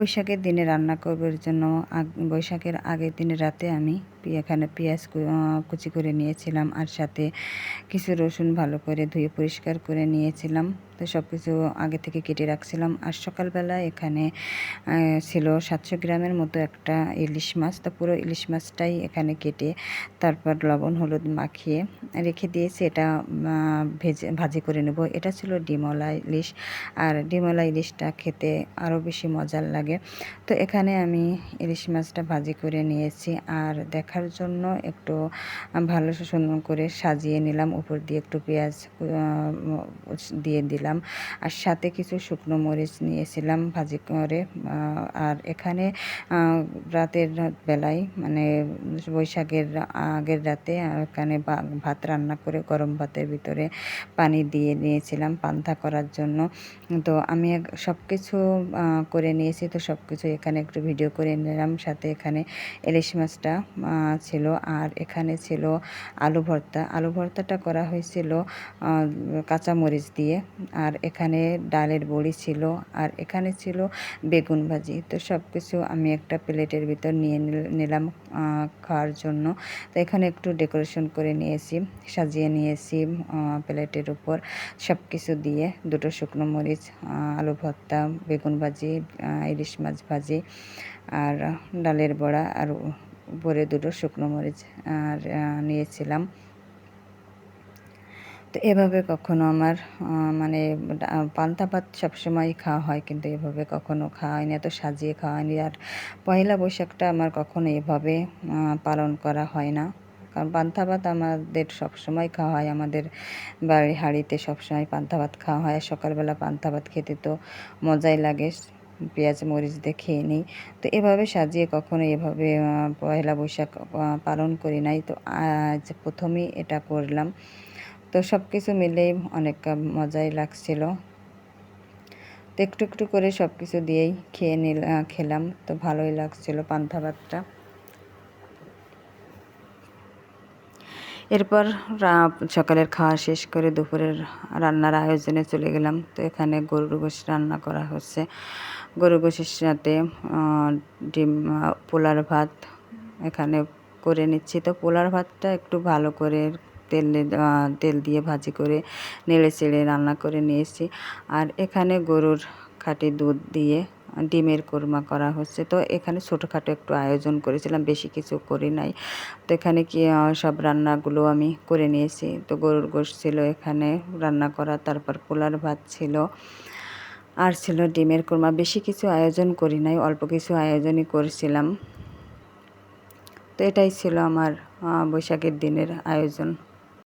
বৈশাখের দিনে রান্না করবার জন্য বৈশাখের আগের দিন রাতে আমি এখানে পেঁয়াজ কুচি করে নিয়েছিলাম, আর সাথে কিছু রসুন ভালো করে ধুয়ে পরিষ্কার করে নিয়েছিলাম। তো সব কিছু আগে থেকে কেটে রাখছিলাম। আর সকালবেলা এখানে ছিল 700 গ্রামের মতো একটা ইলিশ মাছ। তো পুরো ইলিশ মাছটাই এখানে কেটে তারপর লবণ হলুদ মাখিয়ে রেখে দিয়েছি। এটা ভাজি করে নেব। এটা ছিল ডিমলা ইলিশ, আর ডিমলা ইলিশটা খেতে আরও বেশি মজার লাগে। তো এখানে আমি ইলিশ মাছটা ভাজি করে নিয়েছি, আর দেখার জন্য একটু ভালো সুন্দর করে সাজিয়ে নিলাম। উপর দিয়ে একটু পেঁয়াজ দিয়ে দিলাম, আর সাথে কিছু শুকনো মরিচ নিয়েছিলাম ভাজি করে। আর এখানে রাতের বেলায় মানে বৈশাখের আগের রাতে এখানে ভাত রান্না করে গরম ভাতের ভিতরে পানি দিয়ে নিয়েছিলাম পান্তা করার জন্য। তো আমি সব কিছু করে নিয়েছি। তো সব কিছু এখানে একটু ভিডিও করে নিলাম। সাথে এখানে ইলিশ মাছটা ছিল, আর এখানে ছিল আলু ভর্তা। আলু ভর্তাটা করা হয়েছিল কাঁচামরিচ দিয়ে, আর এখানে ডালের বড়ি ছিল, আর এখানে ছিল বেগুন ভাজি। তো সব কিছু আমি একটা প্লেটের ভিতর নিয়ে নিলাম খাওয়ার জন্য। তো এখানে একটু ডেকোরেশন করে নিয়েছি, সাজিয়ে নিয়েছি প্লেটের উপর সব কিছু দিয়ে। দুটো শুকনো মরিচ, আলু ভর্তা, বেগুন ভাজি, ইলিশ মাছ ভাজি, আর ডালের বড়া, আর উপরে দুটো শুকনো মরিচ আর নিয়েছিলাম। তো এভাবে কখনো আমার মানে পান্তা ভাত সবসময় খাওয়া হয়, কিন্তু এভাবে কখনো খাওয়া হয়নি, এত সাজিয়ে খাওয়া হয়নি। আর পয়লা বৈশাখটা আমার কখনো এভাবে পালন করা হয় না, কারণ পান্তা ভাত আমাদের সবসময় খাওয়া হয়। আমাদের বাড়ির হাঁড়িতে সবসময় পান্তা ভাত খাওয়া হয়। সকালবেলা পান্তা ভাত খেতে তো মজাই লাগে, পেঁয়াজ মরিচ দিয়ে খেয়ে নিই। তো এভাবে সাজিয়ে কখনো এভাবে পয়লা বৈশাখ পালন করি নাই। তো আজ প্রথমেই এটা করলাম। তো সব কিছু মিলেই অনেক মজাই লাগছিল। তো একটু একটু করে সব কিছু দিয়েই খেলাম। তো ভালোই লাগছিল পান্তা ভাতটা। এরপর সকালের খাওয়া শেষ করে দুপুরের রান্নার আয়োজনে চলে গেলাম। তো এখানে গরুর গোশ রান্না করা হচ্ছে। গরুর গোশের সাথে ডিম, পোলার ভাত এখানে করে নিচ্ছি। তো পোলার ভাতটা একটু ভালো করে তেল দিয়ে ভাজি করে নেড়ে চেড়ে রান্না করে নিয়েছি। আর এখানে গরুর খাঁটি দুধ দিয়ে ডিমের কোরমা করা হচ্ছে। তো এখানে ছোটোখাটো একটু আয়োজন করেছিলাম, বেশি কিছু করি নাই। তো এখানে কি সব রান্নাগুলো আমি করে নিয়েছি। তো গরুর গোশত ছিল এখানে রান্না করা, তারপর পোলার ভাত ছিল, আর ছিল ডিমের কোরমা। বেশি কিছু আয়োজন করি নাই, অল্প কিছু আয়োজনই করেছিলাম। তো এটাই ছিল আমার বৈশাখের দিনের আয়োজন।